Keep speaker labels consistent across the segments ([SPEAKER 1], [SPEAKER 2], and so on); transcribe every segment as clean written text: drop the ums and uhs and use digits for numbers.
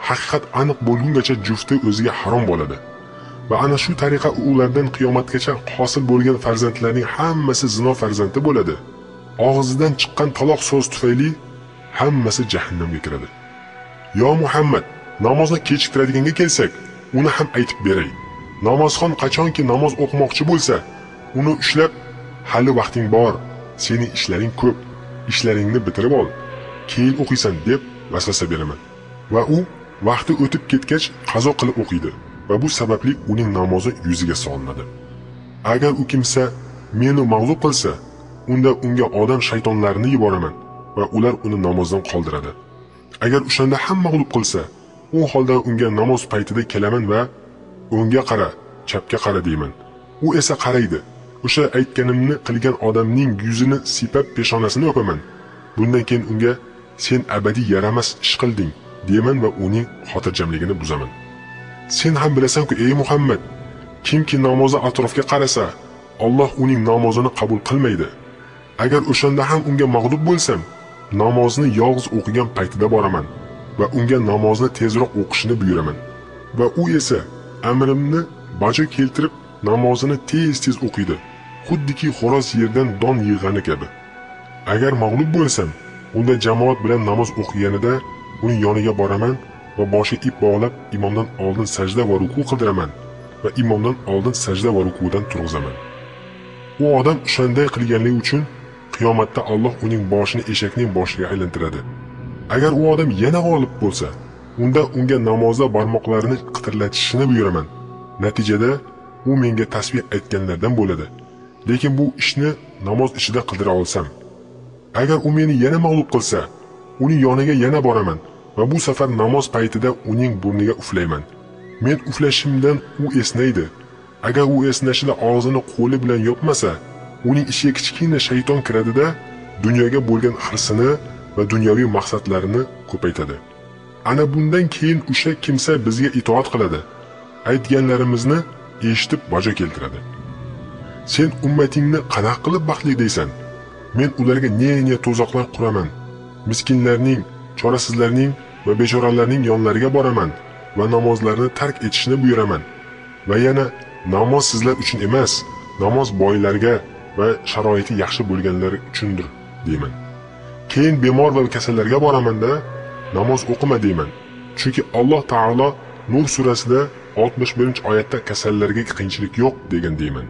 [SPEAKER 1] haqiqat aniq bo'lgungacha jufti o'ziga harom bo'ladi. Va ana shu tariqa ulardan qiyomatgacha hosil bo'lgan farzandlarning hammasi zino farzandi bo'ladi. Og'zidan chiqqan taloq so'z tufayli hammasi jahannamga kiradi. Yo Muhammad, namozni kechiktiradiganiga kelsak, uni ham aytib beray. Namozxon qachonki namoz o'qimoqchi bo'lsa, uni ushlab, hali vaqting bor, sening ishlaring ko'p, ishlaringni bitirib ol, keyin o'qiysan deb vasvasa beraman. Va u vaqti o'tib ketgach qazo qilib o'qiydi va bu sababli uning namozi yuziga solinadi. Agar u kimsa meni mag'lub qilsa, unda unga odam shaytonlarini yuboraman va ular uni namozdan qoldiradi. Agar o'shanda ham mag'lub qilsa, u holda unga namoz paytida kelaman va o'ngga qara, chapga qara deyman. U esa qaraydi. O'sha aytganimni qilgan odamning yuzini sipab peshonasini o'paman. Bundan keyin unga sen abadiy yaramas ish qilding deyman va uning xotirjamligini buzaman. Sen ham bilasan-ku ey Muhammad, kimki namozni atrofga qarasa, Alloh uning namozini qabul qilmaydi. Agar o'shanda ham unga mag'lub bo'lsam, namozni yolg'iz o'qigan paytida boraman va unga namozni tezroq o'qishni buyuraman. Va u esa amrimni bajo keltirib namozini tez-tez o'qiydi, xuddiki xo'roz yerdan don yig'gani kabi. Agar mag'lub bo'lsam, unda jamoat bilan namoz o'qiganida uning yoniga boraman va boshiga ip bog'lab imomdan oldin sajda va ruku qildiraman va imomdan oldin sajda va rukudan turg'izaman. U odam shunday qilganligi uchun qiyomatda Alloh uning boshini eshakning boshiga aylantiradi. Agar u odam yana g'olib bo'lsa, unda unga namozda barmoqlarini qitirlatishini buyuraman. Natijada u menga tasbih aytganlardan bo'ladi. Lekin bu ishni namoz ichida qildira olsam, agar u meni yana mag'lub qilsa, uning yoniga yana boraman va bu safar namoz paytida uning burniga uflayman. Men uflashimdan u esnaydi. Agar u esnashida og'zini qo'li bilan yopmasa, uning ishiga kichkina shayton kiradida dunyoga bo'lgan hirsini va dunyoviy maqsadlarini ko'paytadi. Ana bundan keyin o'sha kimsa bizga itoat qiladi. Aytganlarimizni eshitib bajo keltiradi. Sen ummatingni qanaqa qilib baxtli deysan? Men ularga ne to'zoqlar quraman. Miskinlarning, chorasizlarning va bechoralarning yonlariga boraman va namozlarni tark etishni buyuraman. Va yana namoz sizlar uchun emas, namoz boylarga va sharoiti yaxshi bo'lganlar uchundir deyman. Keyin bemor va kasallarga boraman-da, namoz o'qima deyman. Chunki Alloh taolo Nur surasida 61-oyatda kasallarga qiyinchilik yo'q degan deyman.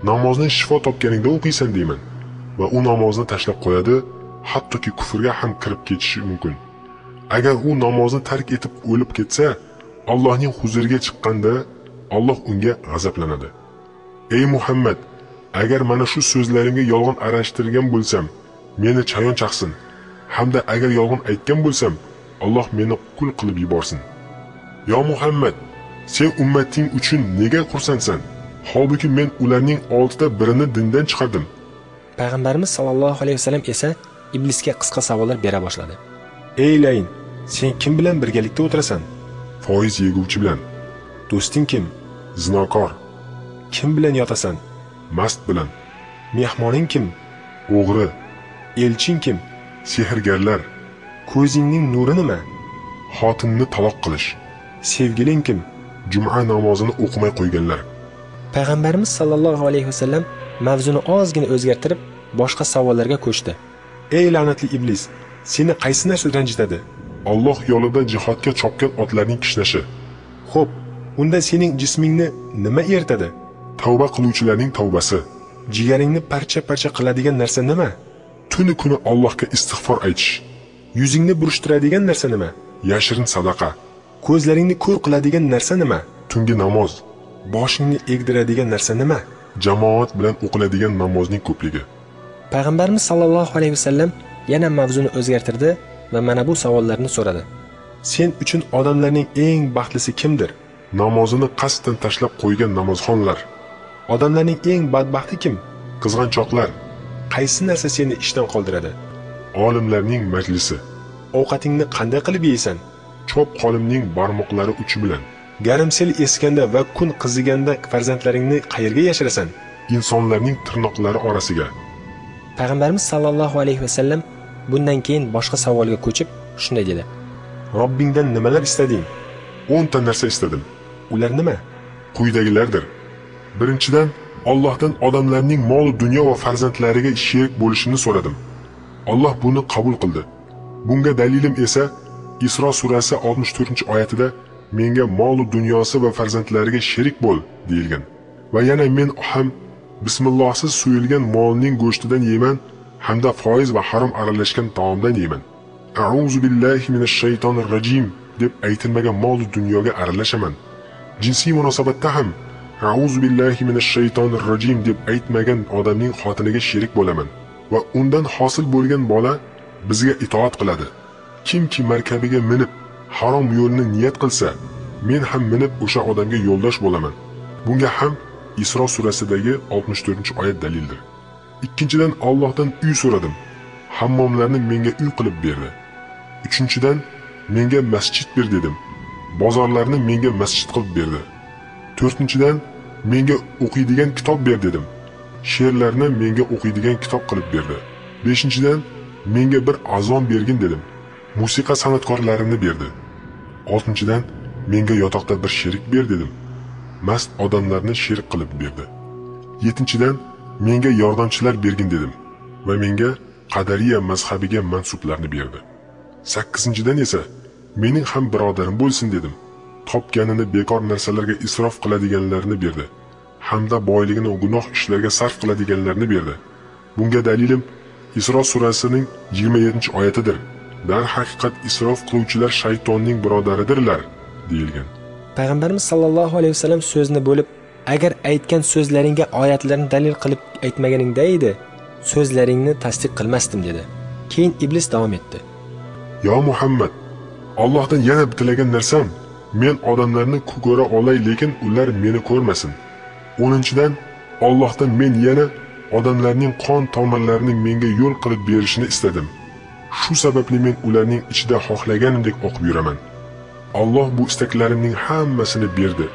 [SPEAKER 1] Namozni shifo topganingda o'qiysan deyman va u namozni tashlab qo'yadi, hattoki kufrga ham kirib ketishi mumkin. Agar u namozni tark etib o'lib ketsa, Allohning huzuriga chiqqanda Alloh unga g'azablanadi. Ey Muhammad, agar mana shu so'zlarimga yolg'on aralashtirgan bo'lsam, meni chayon chaqsin. Hamda agar yolg'on aytgan bo'lsam, Alloh meni qul qilib yuborsin. Yo Muhammad, sen ummating uchun nega xursandsan? Holbuki men ularning 6da birini dindan chiqardim.
[SPEAKER 2] Payg'ambarimiz sollallohu alayhi vasallam esa iblisga qisqa savollar bera boshladi.
[SPEAKER 3] Ey layin, sen kim bilan birgalikda o'tirasan?
[SPEAKER 1] Foiz yeguvchi bilan.
[SPEAKER 3] Do'sting kim?
[SPEAKER 1] Zinokor.
[SPEAKER 3] Kim bilan yotasan?
[SPEAKER 1] Mast bilan.
[SPEAKER 3] Mehmoning kim?
[SPEAKER 1] O'g'ri.
[SPEAKER 3] Elching kim?
[SPEAKER 1] Sehrgarlar.
[SPEAKER 3] Ko'zingning nuri nima?
[SPEAKER 1] Xotinni taloq qilish.
[SPEAKER 3] Sevgiling kim?
[SPEAKER 1] Juma namozini o'qimay qo'yganlar.
[SPEAKER 2] Payg'ambarimiz sollallohu alayhi vasallam mavzuni ozgina o'zgartirib, boshqa savollarga ko'chdi.
[SPEAKER 3] Ey la'natli iblis, seni qaysi narsa ranjitadi?
[SPEAKER 1] Alloh yo'lida jihodga chopgan otlarning kishnashi.
[SPEAKER 3] Xo'p, unda sening jismingni nima eritadi?
[SPEAKER 1] Tavba qiluvchilarning tavbasi.
[SPEAKER 3] Jigaringni parcha-parcha qiladigan narsa nima?
[SPEAKER 1] Tuni kuni Allohga istig'for aytish.
[SPEAKER 3] Yuzingni burishtiradigan narsa nima?
[SPEAKER 1] Yashirin sadaqa.
[SPEAKER 3] Ko'zlaringni ko'r qiladigan narsa nima?
[SPEAKER 1] Tungi namoz.
[SPEAKER 3] Boshingni egdiradigan narsa nima?
[SPEAKER 1] Jamoat bilan o'qiladigan namozning ko'pligi.
[SPEAKER 2] Payg'ambarimiz sollallohu alayhi vasallam yana mavzuni o'zgartirdi va mana bu savollarni so'radi.
[SPEAKER 3] Sen uchun odamlarning eng baxtlisi kimdir?
[SPEAKER 1] Namozini qasddan tashlab qo'ygan namozxonlar.
[SPEAKER 3] Odamlarning eng badbaxti kim?
[SPEAKER 1] Qizg'anchoqlar.
[SPEAKER 3] Qaysi narsa seni ishdan qoldiradi?
[SPEAKER 1] Olimlarning majlisi.
[SPEAKER 3] Ovqatingni qanday qilib yeysan?
[SPEAKER 1] Chop qolimning barmoqlari uchi bilan.
[SPEAKER 3] Garimsel eskanda va kun qiziganda farzandlaringni qayerga yashirasan?
[SPEAKER 1] Insonlarning tirnoqlari orasiga.
[SPEAKER 2] Payg'ambarimiz sollallohu alayhi vasallam bundan keyin boshqa savolga ko'chib shunday dedi.
[SPEAKER 3] Robbingdan nimalar istading?
[SPEAKER 1] 10 ta narsa istadim.
[SPEAKER 3] Ular nima?
[SPEAKER 1] Quyidagilardir. Birinchidan, Allohdan odamlarning mol, dunyo va farzandlariga sherik bo'lishini so'radim. Alloh buni qabul qildi. Bunga dalilim esa Isro surasi 64-oyatida menga mol, dunyosi va farzandlariga sherik bo'l deyilgan. Va yana men ham bismillohsiz suyulgan molning go'shtidan yeyman hamda foiz va harom aralashgan taomdan yeyman. A'uzu billahi minash shaytonir rajim deb aytilmagan mol dunyoga aralashaman. Jinsiy munosabatda ham A'uzu billahi minash shaytonir rajim deb aytmagan odamning xotiniga sherik bo'laman va undan hosil bo'lgan bola bizga itoat qiladi. Kimki markabiga minib harom yo'lni niyat qilsa, men ham minib o'sha odamga yo'ldosh bo'laman. Bunga ham Isro surasidagi 64-oyat dalildir. Ikkinchidan, Allohdan uy so'radim. Hammomlarni menga uy qilib berdi. Uchinchidan, menga masjid ber dedim. Bozorlarni menga masjid qilib berdi. To'rtinchidan, menga o'qiydigan kitob ber dedim. She'rlarni menga o'qiydigan kitob qilib berdi. Beshinchidan, menga bir azon bergin dedim. Musiqa san'atkorlarini berdi. Oltinchidan, menga yotoqda bir sherik ber dedim. Mast odamlarni sherik qilib berdi. Yettinchidan, menga yordamchilar bergin dedim va menga Qadariya mazhabiga mansublarni berdi. Sakkizinchidan esa, mening ham birodarim bo'lsin dedim. Topganini bekor narsalarga isrof qiladiganlarni berdi, hamda boyligini gunoh ishlarga sarf qiladiganlarni berdi. Bunga dalilim Isro surasining 27-oyatidir. Dar haqiqat isrof qiluvchilar shaytonning birodaridirlar deyilgan.
[SPEAKER 2] Payg'ambarimiz sallallohu alayhi vasallam so'zni bo'lib, agar aytgan so'zlaringga oyatlarni dalil qilib aytmaganingda edi, so'zlaringni tasdiq qilmasdim dedi. Keyin iblis davom etdi.
[SPEAKER 1] Yo Muhammad, Allohdan yana tilagan narsam, men odamlarni ko'ra olay, lekin ular meni ko'rmasin. 10-dan, Allohdan men yana odamlarning qon tomirlarining menga yo'l qilib berishini istadim. Shu sababli men ularning ichida xohlaganimdek o'qib yuraman. Alloh bu istaklarimning hammasini berdi.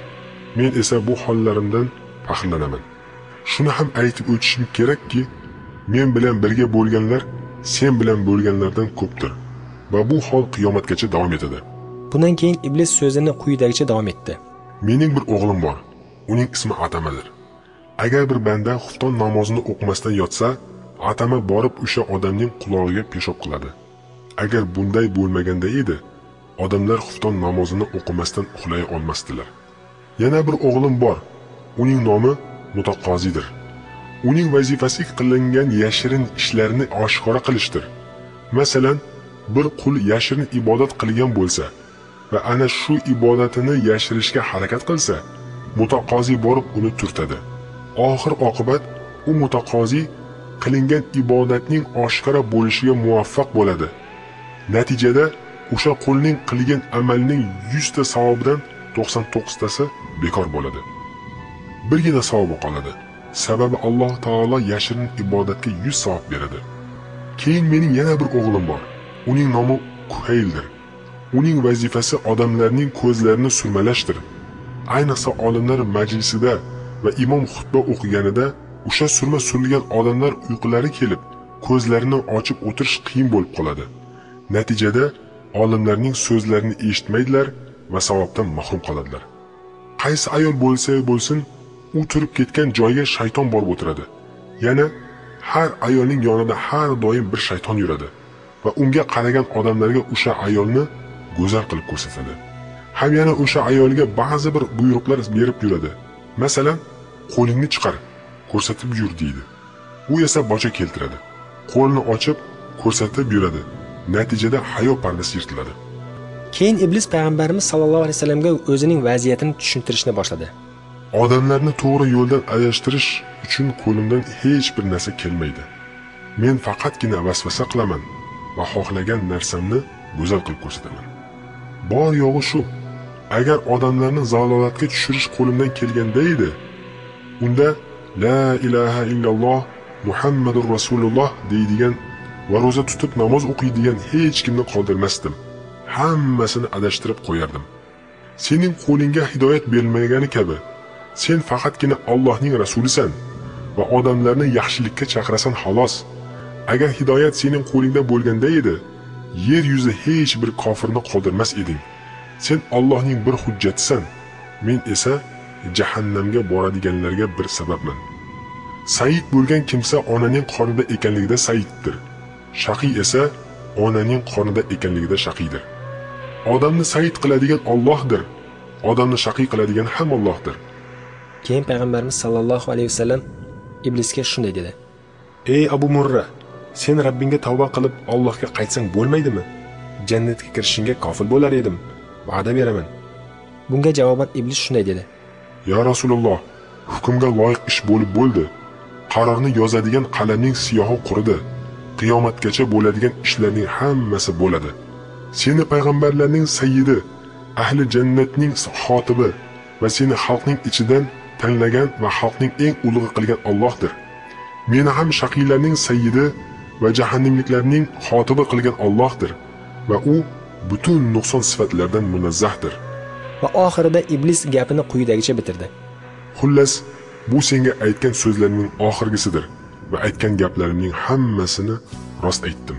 [SPEAKER 1] Men esa bu hollarimdan faxrlanaman. Shuni ham aytib o'tishim kerakki, men bilan birga bo'lganlar sen bilan bo'lganlardan ko'pdir va bu hol qiyomatgacha davom etadi.
[SPEAKER 2] Bundan keyin iblis so'zini quyidagicha davom etdi.
[SPEAKER 1] Mening bir o'g'lim bor. Uning ismi Atamadir. Agar bir banda xufton namozini o'qimasdan yotsa, Atama borib o'sha odamning qulog'iga peshob qiladi. Agar bunday bo'lmaganda edi, odamlar xufton namozini o'qimasdan uxlay olmasdilar. Yana bir o'g'lim bor. Uning nomi Mutaqozidir. Uning vazifasi qilingan yashirin ishlarni oshkora qilishdir. Masalan, bir qul yashirin ibodat qilgan bo'lsa va ana shu ibodatini yashirishga harakat qilsa, mutaqozi borib uni turtadi. Oxir oqibat u mutaqozi qilingan ibodatning oshkora bo'lishiga muvaffaq bo'ladi. Natijada o'sha qulning qilgan amalining 100 ta savobidan 99 tasi bekor bo'ladi. Birgina savobi qoladi. Sababi Alloh taolo yashirin ibodatga 100 savob beradi. Keyin mening yana bir o'g'lim bor. Uning nomi Kuhayldir. Uning vazifasi odamlarning ko'zlarini surmalashdir. Ayniqsa olimlar majlisida va imom xutba o'qiganida o'sha surma surilgan odamlar uyqulari kelib, ko'zlarini ochib o'tirish qiyin bo'lib qoladi. Natijada olimlarning so'zlarini eshitmaydilar va savobdan mahrum qoladilar. Qaysi ayol bo'lsa bo'lsin, u turib ketgan joyga shayton borib o'tiradi. Yana har ayolning yonida har doim bir shayton yuradi va unga qaragan odamlarga o'sha ayolni go'zal qilib ko'rsatadi. Ham yana o'sha ayolga ba'zi bir buyruqlar berib yuradi. Masalan, qo'lingni chiqar, ko'rsatib yur deydi. U esa bocha keltiradi. Qo'lni ochib ko'rsatib yuradi. Natijada hayo pardasi yirtiladi.
[SPEAKER 2] Keyin iblis payg'ambarimiz sallallohu alayhi vasallamga o'zining vaziyatini tushuntirishni boshladi.
[SPEAKER 1] Odamlarni to'g'ri yo'ldan adashtirish uchun qo'limdan hech bir narsa kelmaydi. Men faqatgina vasvasa qilaman va xohlagan narsamni go'zal qilib ko'rsataman. Bor yo'g'i shu. Agar odamlarni zalolatga tushirish qo'limdan kelganda edi, unda la ilaha illalloh Muhammadur Rasululloh deydigan va roza tutib namoz o'qiydigan hech kimni qoldirmasdim. Hammasini adashtirib qo'yardim. Sening qo'lingga hidoyat berilmagani kabi, sen faqatgina Allohning rasulisan va odamlarni yaxshilikka chaqirasan xolos. Agar hidoyat sening qo'lingda bo'lganda edi, yer yuzi hech bir kofirni qoldirmas eding. Sen Allohning bir hujjatisan, men esa jahannamga boradiganlarga bir sababman. Said bo'lgan kimsa onaning qornida ekanligida saiddir. Shaqiy esa onaning qornida ekanligida shaqiydir. Odamni said qiladigan Allohdir. Odamni shaqiy qiladigan ham Allohdir.
[SPEAKER 2] Keyin payg'ambarimiz sollallohu alayhi vasallam iblisga shunday dedi:
[SPEAKER 3] Ey Abu Murra, sen Rabbingga tavba qilib Allohga qaytsang bo'lmaydimi? Jannatga kirishingga kofil bo'lar edim. Va'da beraman.
[SPEAKER 2] Bunga javoban iblis shunday dedi:
[SPEAKER 1] Ya Rasululloh, hukmga loyiq ish bo'lib bo'ldi. Qarorni yozadigan qalamning siyohi quridi. Qiyomatgacha bo'ladigan ishlarning hammasi bo'ladi. Seni payg'ambarlarning sayyidi, ahli jannatning xotibi va seni xalqning ichidan tanlagan va xalqning eng ulug'i qilgan Allohdir. Meni ham shaqiylarning sayyidi va jahannamliklarning xotibi qilgan Allohdir va u butun nuqson sifatlardan munazzahdir.
[SPEAKER 2] Va oxirida iblis gapini quyidagicha bitirdi:
[SPEAKER 1] Xullas, bu senga aytgan so'zlarimning oxirgisidir va aytgan gaplarimning hammasini rost aytdim.